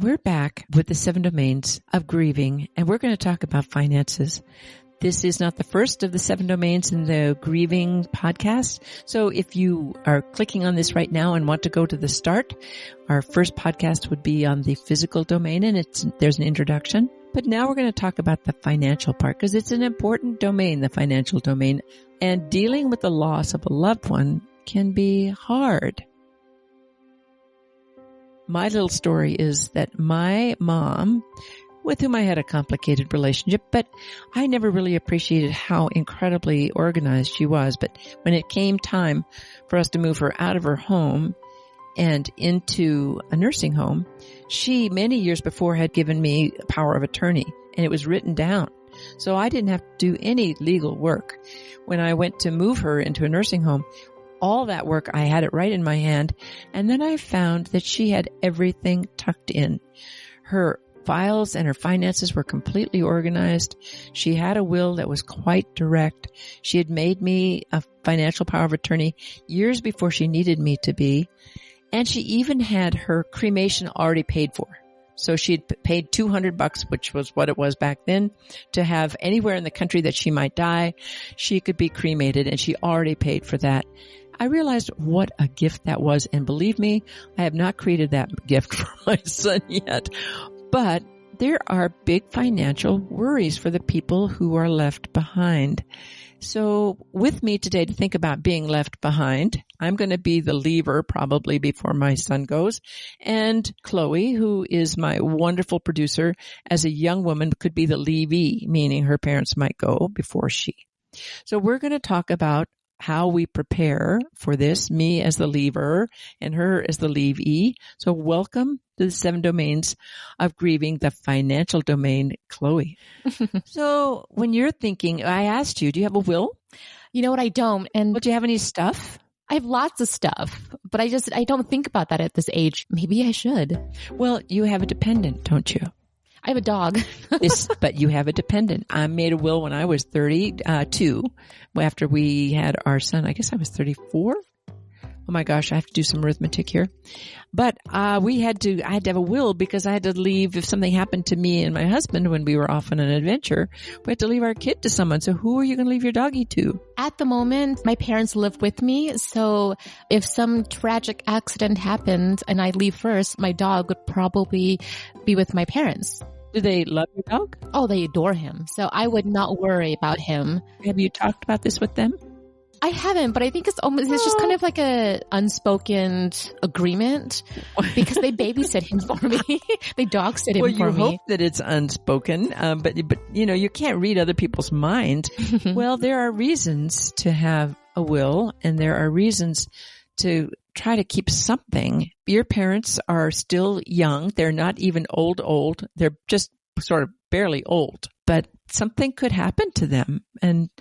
We're back with the 7 domains of grieving, and we're going to talk about finances. This is not the first of the 7 domains in the Grieving podcast. So if you are clicking on this right now and want to go to the start, our first podcast would be on the physical domain, and there's an introduction. But now we're going to talk about the financial part because it's an important domain, the financial domain, and dealing with the loss of a loved one can be hard. My little story is that my mom, with whom I had a complicated relationship, but I never really appreciated how incredibly organized she was. But when it came time for us to move her out of her home and into a nursing home, she, many years before, had given me a power of attorney, and it was written down. So I didn't have to do any legal work. When I went to move her into a nursing home, all that work, I had it right in my hand. And then I found that she had everything tucked in. Her files and her finances were completely organized. She had a will that was quite direct. She had made me a financial power of attorney years before she needed me to be. And she even had her cremation already paid for. So she had paid $200, which was what it was back then, to have anywhere in the country that she might die, she could be cremated, and she already paid for that. I realized what a gift that was, and believe me, I have not created that gift for my son yet. But there are big financial worries for the people who are left behind. So with me today to think about being left behind, I'm going to be the leaver probably before my son goes. And Chloe, who is my wonderful producer, as a young woman could be the leavee, meaning her parents might go before she. So we're going to talk about how we prepare for this, me as the leaver and her as the leavee. So welcome to the 7 domains of grieving, the financial domain, Chloe. So when you're thinking, I asked you, do you have a will? You know what? I don't. And Do you have any stuff? I have lots of stuff, but I don't think about that at this age. Maybe I should. Well, you have a dependent, don't you? I have a dog. But you have a dependent. I made a will when I was 32, after we had our son. I guess I was 34. Oh my gosh, I have to do some arithmetic here. But I had to have a will because I had to leave if something happened to me and my husband when we were off on an adventure. We had to leave our kid to someone. So who are you going to leave your doggy to? At the moment, my parents live with me. So if some tragic accident happened and I leave first, my dog would probably be with my parents. Do they love your dog? Oh, they adore him. So I would not worry about him. Have you talked about this with them? I haven't, but I think it's just kind of like a unspoken agreement because they babysit him for me. They dog sit him for me. Well, you hope that it's unspoken, but you know, you can't read other people's mind. Well, there are reasons to have a will, and there are reasons to try to keep something. Your parents are still young. They're not even old. They're just sort of barely old, but something could happen to them. And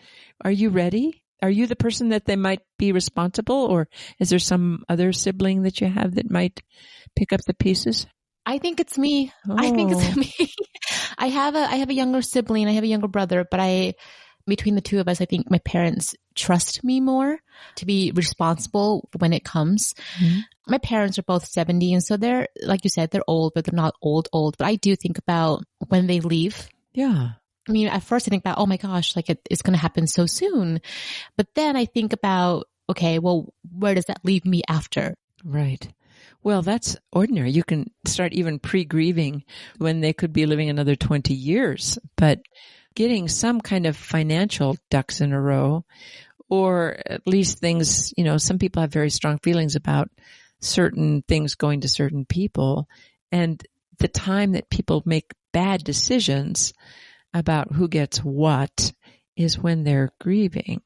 are you ready? Are you the person that they might be responsible, or is there some other sibling that you have that might pick up the pieces? I think it's me. Oh. I think it's me. I have a younger sibling. I have a younger brother, but between the two of us, I think my parents trust me more to be responsible when it comes. Mm-hmm. My parents are both 70, and so they're, like you said, they're old, but they're not old. But I do think about when they leave. Yeah. I mean, at first I think about, oh my gosh, like it's going to happen so soon. But then I think about, okay, well, where does that leave me after? Right. Well, that's ordinary. You can start even pre-grieving when they could be living another 20 years, but getting some kind of financial ducks in a row, or at least things, you know, some people have very strong feelings about certain things going to certain people, and the time that people make bad decisions about who gets what is when they're grieving.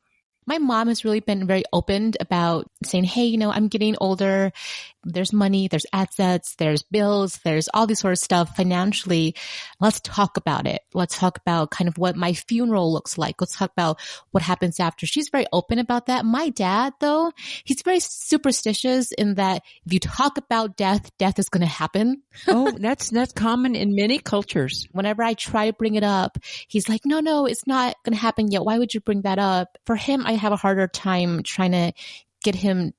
My mom has really been very open about saying, hey, you know, I'm getting older. There's money, there's assets, there's bills, there's all this sort of stuff financially. Let's talk about it. Let's talk about kind of what my funeral looks like. Let's talk about what happens after. She's very open about that. My dad, though, he's very superstitious in that if you talk about death, death is going to happen. Oh, that's common in many cultures. Whenever I try to bring it up, he's like, no, it's not going to happen yet. Why would you bring that up? For him, I have a harder time trying to get him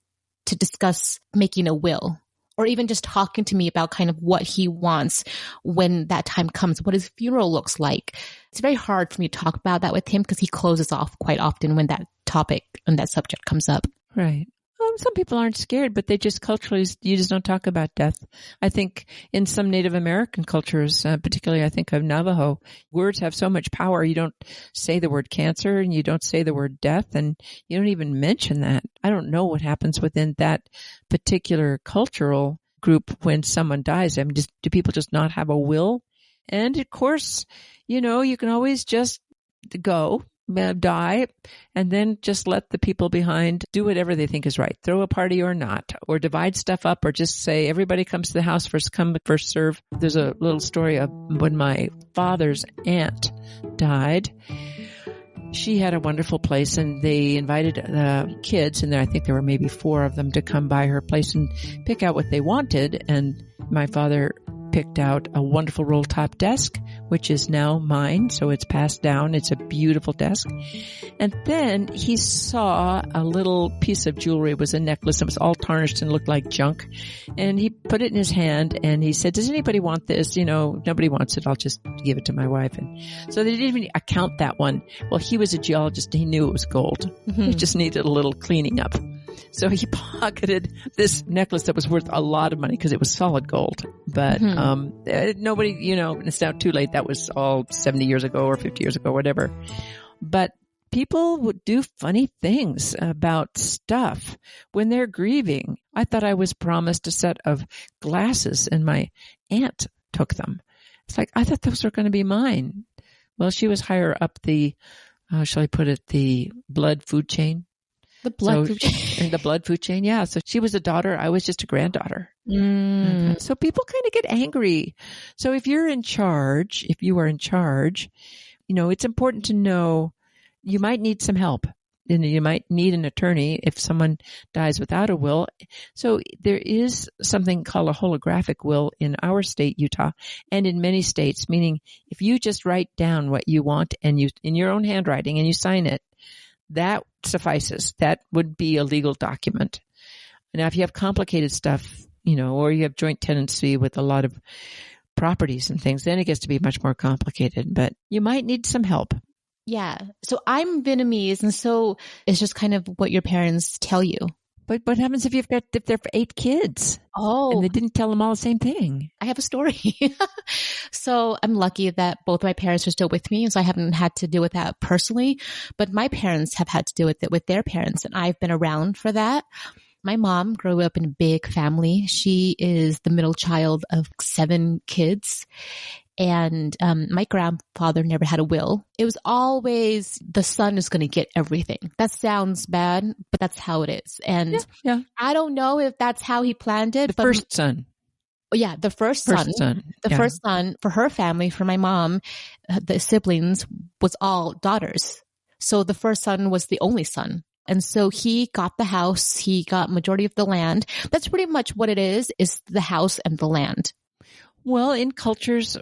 to discuss making a will or even just talking to me about kind of what he wants when that time comes, what his funeral looks like. It's very hard for me to talk about that with him because he closes off quite often when that topic and that subject comes up. Right. Some people aren't scared, but they just culturally, you just don't talk about death. I think in some Native American cultures, particularly I think of Navajo, words have so much power. You don't say the word cancer and you don't say the word death and you don't even mention that. I don't know what happens within that particular cultural group when someone dies. I mean, do people just not have a will? And of course, you can always just go. Die, and then just let the people behind do whatever they think is right. Throw a party or not, or divide stuff up, or just say everybody comes to the house, first come, first serve. There's a little story of when my father's aunt died. She had a wonderful place, and they invited the kids, and I think there were maybe 4 of them, to come by her place and pick out what they wanted. And my father picked out a wonderful roll-top desk, which is now mine, so it's passed down. It's a beautiful desk. And then he saw a little piece of jewelry. It was a necklace. It was all tarnished and looked like junk. And he put it in his hand, and he said, does anybody want this? Nobody wants it. I'll just give it to my wife. And so they didn't even account that one. Well, he was a geologist. He knew it was gold. Mm-hmm. He just needed a little cleaning up. So he pocketed this necklace that was worth a lot of money because it was solid gold. But nobody, it's now too late. That was all 70 years ago or 50 years ago, whatever. But people would do funny things about stuff when they're grieving. I thought I was promised a set of glasses and my aunt took them. It's like, I thought those were going to be mine. Well, she was higher up the, the blood food chain. The blood food chain. The blood food chain, yeah. So she was a daughter. I was just a granddaughter. So people kind of get angry. So if you are in charge, it's important to know you might need some help. You might need an attorney if someone dies without a will. So there is something called a holographic will in our state, Utah, and in many states, meaning if you just write down what you want and you in your own handwriting and you sign it, that suffices. That would be a legal document. Now, if you have complicated stuff, or you have joint tenancy with a lot of properties and things, then it gets to be much more complicated, but you might need some help. Yeah. So I'm Vietnamese, and so it's just kind of what your parents tell you. But what happens if they're 8 kids? Oh. And they didn't tell them all the same thing? I have a story. So I'm lucky that both my parents are still with me, and so I haven't had to deal with that personally. But my parents have had to deal with it with their parents, and I've been around for that. My mom grew up in a big family. She is the middle child of 7 kids. And my grandfather never had a will. It was always the son is going to get everything. That sounds bad, but that's how it is. And yeah. I don't know if that's how he planned it. The first son. Yeah, the first son. The first son for her family, for my mom, the siblings was all daughters. So the first son was the only son. And so he got the house. He got majority of the land. That's pretty much what it is the house and the land. Well, in cultures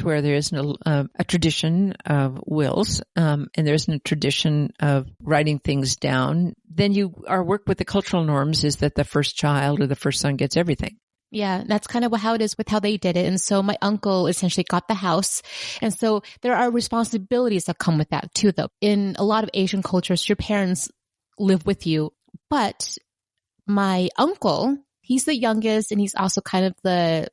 where there isn't a tradition of wills, and there isn't a tradition of writing things down, then our work with the cultural norms is that the first child or the first son gets everything. Yeah, that's kind of how it is with how they did it. And so my uncle essentially got the house. And so there are responsibilities that come with that too, though. In a lot of Asian cultures, your parents live with you. But my uncle, he's the youngest, and he's also kind of the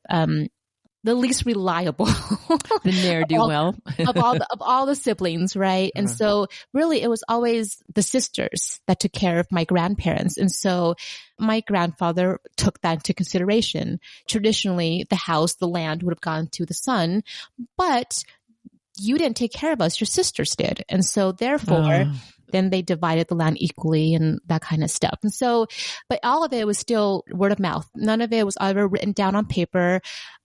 least reliable. The ne'er-do-well. of all the siblings, right? And so really it was always the sisters that took care of my grandparents. And so my grandfather took that into consideration. Traditionally, the house, the land would have gone to the son, but you didn't take care of us, your sisters did. And so therefore, then they divided the land equally and that kind of stuff. And so, but all of it was still word of mouth. None of it was ever written down on paper.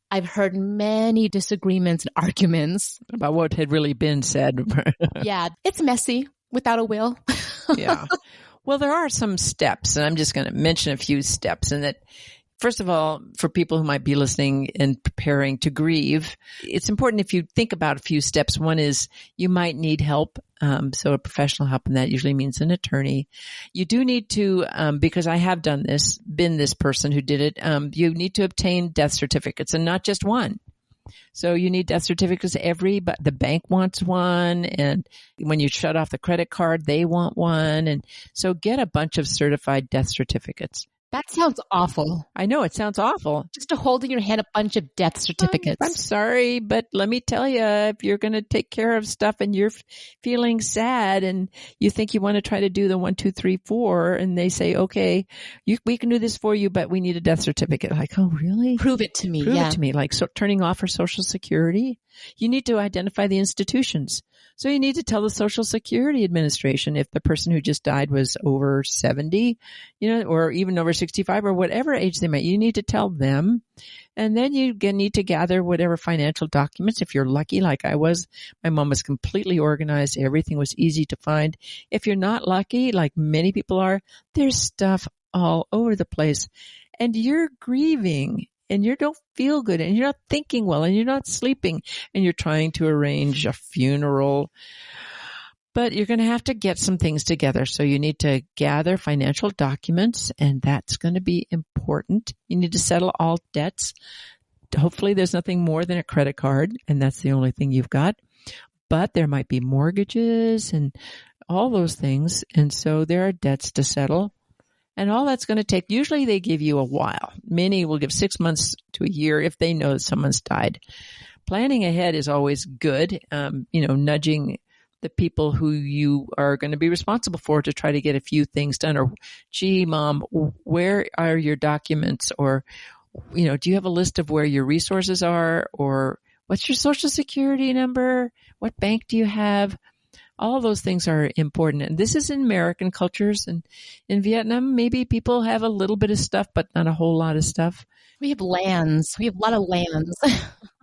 I've heard many disagreements and arguments about what had really been said. Yeah, it's messy without a will. Yeah. Well, there are some steps, and I'm just going to mention a few steps, and that First of all, for people who might be listening and preparing to grieve, it's important if you think about a few steps. One is you might need help. So a professional help, and that usually means an attorney. You do need to, because I have done this, been this person who did it, you need to obtain death certificates, and not just one. So you need death certificates but the bank wants one, and when you shut off the credit card, they want one. And so get a bunch of certified death certificates. That sounds awful. I know, it sounds awful. Just to hold in your hand a bunch of death certificates. I'm sorry, but let me tell you, if you're going to take care of stuff and you're feeling sad and you think you want to try to do the 1, 2, 3, 4, and they say, okay, we can do this for you, but we need a death certificate. Like, oh, really? Prove it to me. Prove it to me. Like, so turning off her Social Security. You need to identify the institutions. So you need to tell the Social Security Administration if the person who just died was over 70, or even over 65 or whatever age they might. You need to tell them. And then you need to gather whatever financial documents. If you're lucky, like I was, my mom was completely organized. Everything was easy to find. If you're not lucky, like many people are, there's stuff all over the place. And you're grieving. And you don't feel good, and you're not thinking well, and you're not sleeping, and you're trying to arrange a funeral. But you're going to have to get some things together. So you need to gather financial documents, and that's going to be important. You need to settle all debts. Hopefully there's nothing more than a credit card, and that's the only thing you've got. But there might be mortgages and all those things. And so there are debts to settle. And all that's going to take, usually they give you a while. Many will give 6 months to a year if they know that someone's died. Planning ahead is always good, nudging the people who you are going to be responsible for to try to get a few things done. Or, gee, Mom, where are your documents? Or, do you have a list of where your resources are? Or what's your Social Security number? What bank do you have? All those things are important. And this is in American cultures. And in Vietnam, maybe people have a little bit of stuff, but not a whole lot of stuff. We have lands. We have a lot of lands.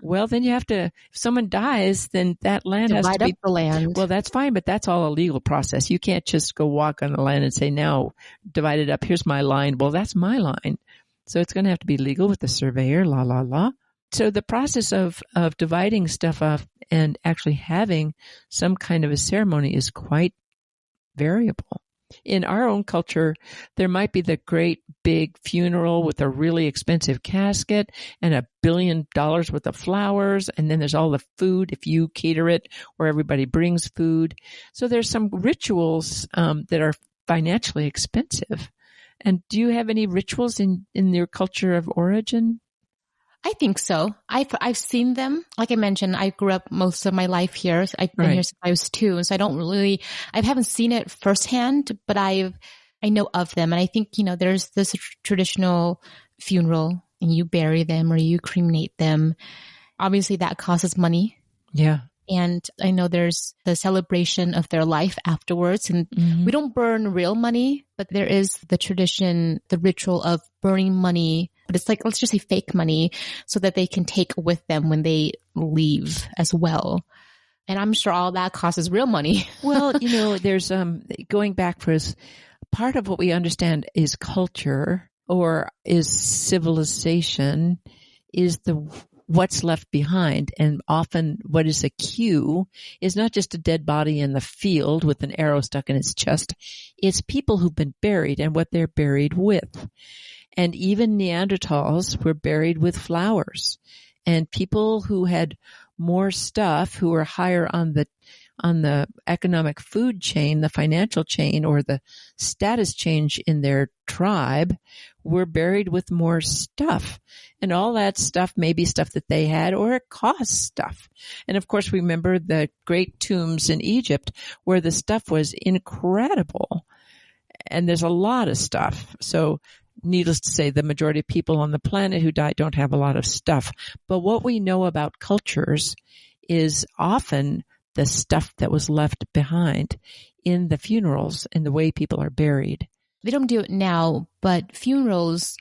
Well, then you have to, if someone dies, then that land has to be. Divide up the land. Well, that's fine, but that's all a legal process. You can't just go walk on the land and say, now, divide it up. Here's my line. Well, that's my line. So it's going to have to be legal with the surveyor, la, la, la. So the process of dividing stuff up and actually having some kind of a ceremony is quite variable. In our own culture, there might be the great big funeral with a really expensive casket and $1 billion worth of flowers. And then there's all the food if you cater it or everybody brings food. So there's some rituals that are financially expensive. And do you have any rituals in your culture of origin? I think so. I've seen them. Like I mentioned, I grew up most of my life here. I've been here since I was 2. And so I haven't seen it firsthand, but I know of them. And I think, there's this traditional funeral and you bury them or you cremate them. Obviously that costs money. Yeah. And I know there's the celebration of their life afterwards. And we don't burn real money, but there is the tradition, the ritual of burning money. But it's like, let's just say fake money so that they can take with them when they leave as well. And I'm sure all that costs real money. Well, there's going back for us, part of what we understand is culture or is civilization is what's left behind. And often what is a cue is not just a dead body in the field with an arrow stuck in its chest. It's people who've been buried and what they're buried with. And even Neanderthals were buried with flowers. And people who had more stuff, who were higher on the economic food chain, the financial chain, or the status change in their tribe, were buried with more stuff. And all that stuff may be stuff that they had, or it costs stuff. And of course, remember the great tombs in Egypt where the stuff was incredible. And there's a lot of stuff. So needless to say, the majority of people on the planet who die don't have a lot of stuff. But what we know about cultures is often the stuff that was left behind in the funerals and the way people are buried. They don't do it now, but funerals,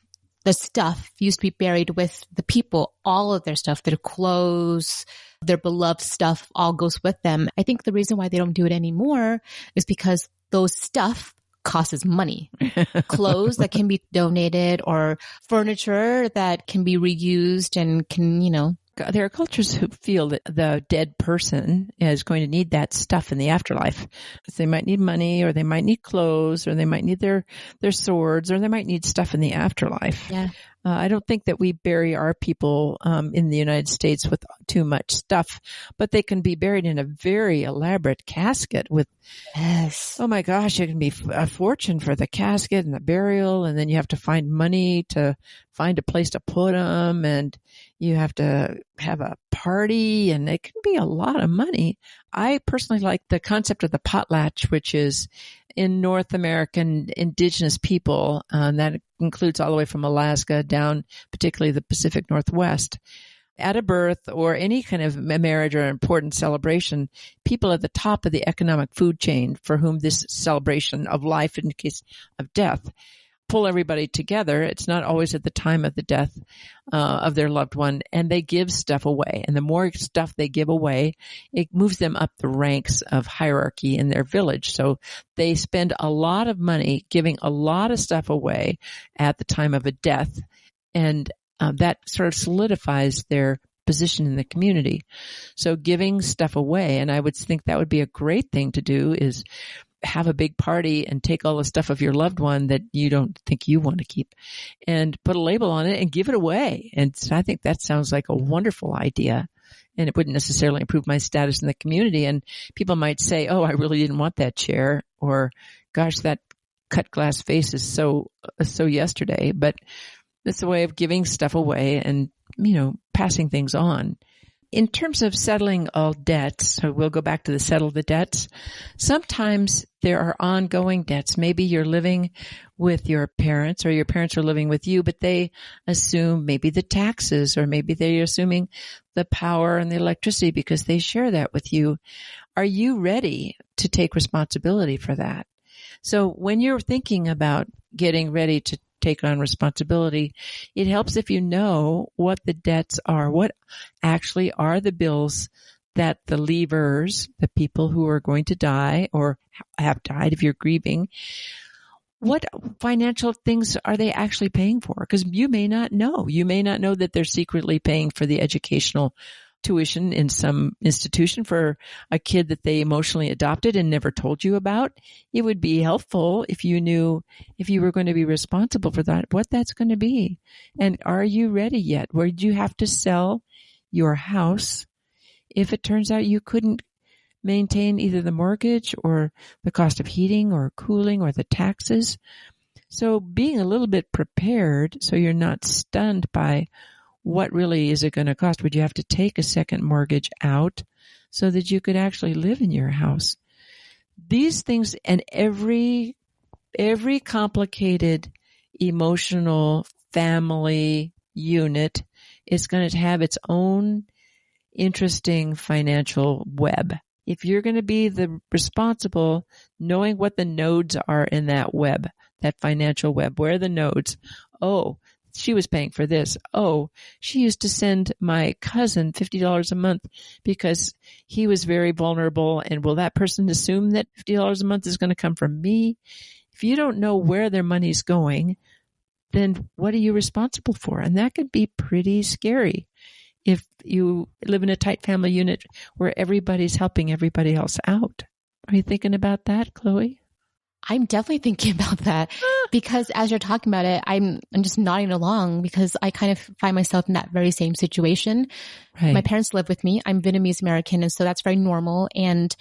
the stuff used to be buried with the people. All of their stuff, their clothes, their beloved stuff all goes with them. I think the reason why they don't do it anymore is because those stuff costs money. Clothes that can be donated or furniture that can be reused and can, there are cultures who feel that the dead person is going to need that stuff in the afterlife. So they might need money, or they might need clothes, or they might need their swords, or they might need stuff in the afterlife. Yeah. I don't think that we bury our people in the United States with too much stuff, but they can be buried in a very elaborate casket with, Yes. oh my gosh, it can be a fortune for the casket and the burial, and then you have to find money to find a place to put them, and you have to have a party, and it can be a lot of money. I personally like the concept of the potlatch, which is in North American indigenous people, that includes all the way from Alaska down, particularly the Pacific Northwest. At a birth or any kind of marriage or important celebration, people at the top of the economic food chain for whom this celebration of life in case of death pull everybody together. It's not always at the time of the death of their loved one, and they give stuff away. And the more stuff they give away, it moves them up the ranks of hierarchy in their village. So they spend a lot of money giving a lot of stuff away at the time of a death, and that sort of solidifies their position in the community. So giving stuff away, and I would think that would be a great thing to do, is have a big party and take all the stuff of your loved one that you don't think you want to keep and put a label on it and give it away. And so I think that sounds like a wonderful idea. And it wouldn't necessarily improve my status in the community. And people might say, oh, I really didn't want that chair, or gosh, that cut glass vase is so yesterday. But it's a way of giving stuff away and, passing things on. In terms of settling all debts, so we'll go back to the settle the debts. Sometimes there are ongoing debts. Maybe you're living with your parents, or your parents are living with you, but they assume maybe the taxes, or maybe they're assuming the power and the electricity because they share that with you. Are you ready to take responsibility for that? So when you're thinking about getting ready to take on responsibility, it helps if you know what the debts are, what actually are the bills that the leavers, the people who are going to die or have died if you're grieving, what financial things are they actually paying for? Because you may not know. You may not know that they're secretly paying for the educational tuition in some institution for a kid that they emotionally adopted and never told you about. It would be helpful if you knew, if you were going to be responsible for that, what that's going to be. And are you ready yet? Would you have to sell your house if it turns out you couldn't maintain either the mortgage or the cost of heating or cooling or the taxes? So being a little bit prepared so you're not stunned by what really is it going to cost? Would you have to take a second mortgage out so that you could actually live in your house? These things, and every complicated emotional family unit is going to have its own interesting financial web. If you're going to be the responsible, knowing what the nodes are in that web, that financial web, where are the nodes? Oh, she was paying for this. Oh, she used to send my cousin $50 a month because he was very vulnerable. And will that person assume that $50 a month is going to come from me? If you don't know where their money's going, then what are you responsible for? And that could be pretty scary if you live in a tight family unit where everybody's helping everybody else out. Are you thinking about that, Chloe? I'm definitely thinking about that because as you're talking about it, I'm just nodding along because I kind of find myself in that very same situation. Right. My parents live with me. I'm Vietnamese American, and so that's very normal. And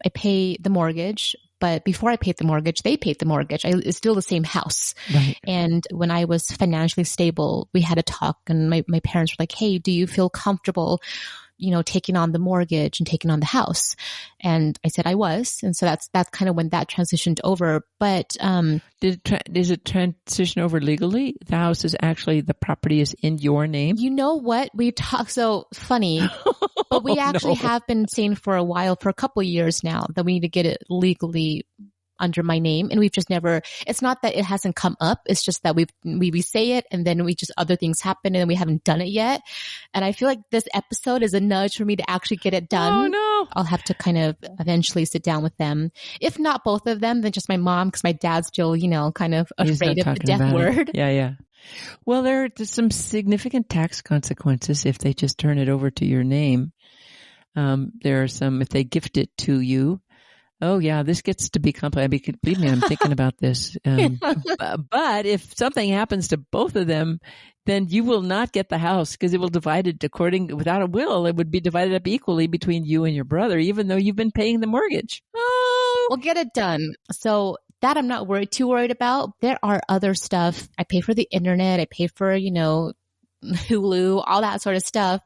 I pay the mortgage. But before I paid the mortgage, they paid the mortgage. It's still the same house. Right. And when I was financially stable, we had a talk, and my parents were like, hey, do you feel comfortable, taking on the mortgage and taking on the house? And I said I was. And so that's kind of when that transitioned over. But, does it transition over legally? The house is actually, the property is in your name? You know what? We talk, so funny, but we actually have been saying for a while, for a couple of years now, that we need to get it legally under my name. And we've just never, it's not that it hasn't come up. It's just that we say it and then other things happen and we haven't done it yet. And I feel like this episode is a nudge for me to actually get it done. Oh no. I'll have to kind of eventually sit down with them. If not both of them, then just my mom, because my dad's still, kind of afraid of the death word. Yeah. Well, there's some significant tax consequences if they just turn it over to your name. There are some, if they gift it to you. Oh yeah, this gets to be complicated. Believe me, I'm thinking about this. But if something happens to both of them, then you will not get the house because it will divide it without a will. It would be divided up equally between you and your brother, even though you've been paying the mortgage. Oh, we'll get it done. So that I'm not too worried about. There are other stuff. I pay for the internet. I pay for, Hulu, all that sort of stuff.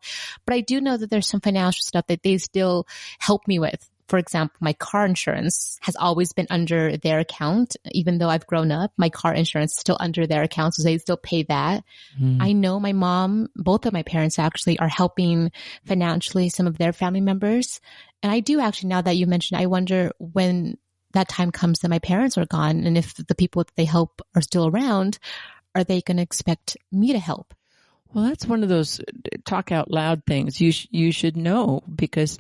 But I do know that there's some financial stuff that they still help me with. For example, my car insurance has always been under their account. Even though I've grown up, my car insurance is still under their account, so they still pay that. I know my mom, both of my parents actually are helping financially some of their family members. And I do actually, now that you mentioned, I wonder when that time comes that my parents are gone and if the people that they help are still around, are they going to expect me to help? Well, that's one of those talk out loud things. You should know, because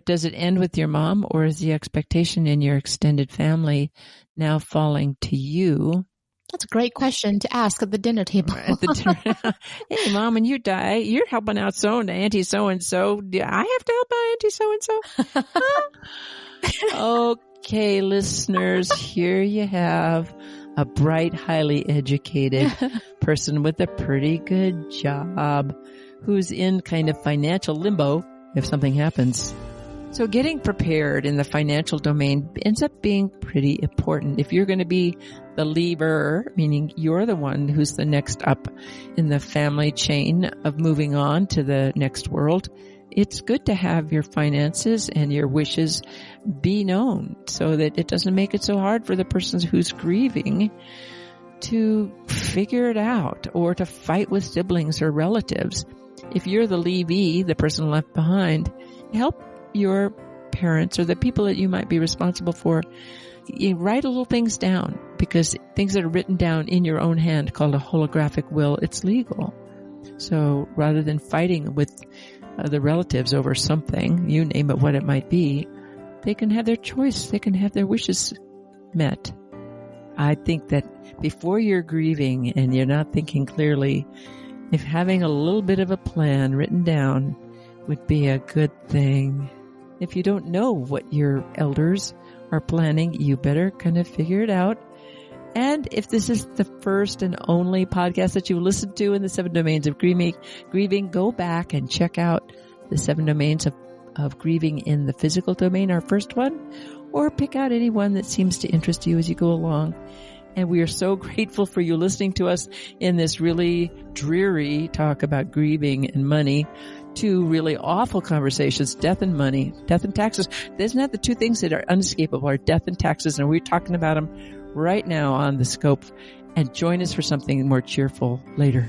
does it end with your mom, or is the expectation in your extended family now falling to you? That's a great question to ask at the dinner table. Hey, Mom, when you die, you're helping out Auntie so-and-so. Do I have to help out Auntie so-and-so? Okay, listeners, here you have a bright, highly educated person with a pretty good job who's in kind of financial limbo if something happens. So getting prepared in the financial domain ends up being pretty important. If you're going to be the leaver, meaning you're the one who's the next up in the family chain of moving on to the next world, it's good to have your finances and your wishes be known so that it doesn't make it so hard for the person who's grieving to figure it out or to fight with siblings or relatives. If you're the leavee, the person left behind, help your parents or the people that you might be responsible for. You write little things down, because things that are written down in your own hand, called a holographic will, it's legal. So rather than fighting with the relatives over something, you name it what it might be, they can have their choice. They can have their wishes met. I think that before you're grieving and you're not thinking clearly, if having a little bit of a plan written down would be a good thing. If you don't know what your elders are planning, you better kind of figure it out. And if this is the first and only podcast that you listen to in the 7 domains of grieving, go back and check out the 7 domains of grieving in the physical domain, our first one, or pick out any one that seems to interest you as you go along. And we are so grateful for you listening to us in this really dreary talk about grieving and money, to really awful conversations, death and money, death and taxes. Isn't that the two things that are unescapable, are death and taxes? And we're talking about them right now on The Scope. And join us for something more cheerful later.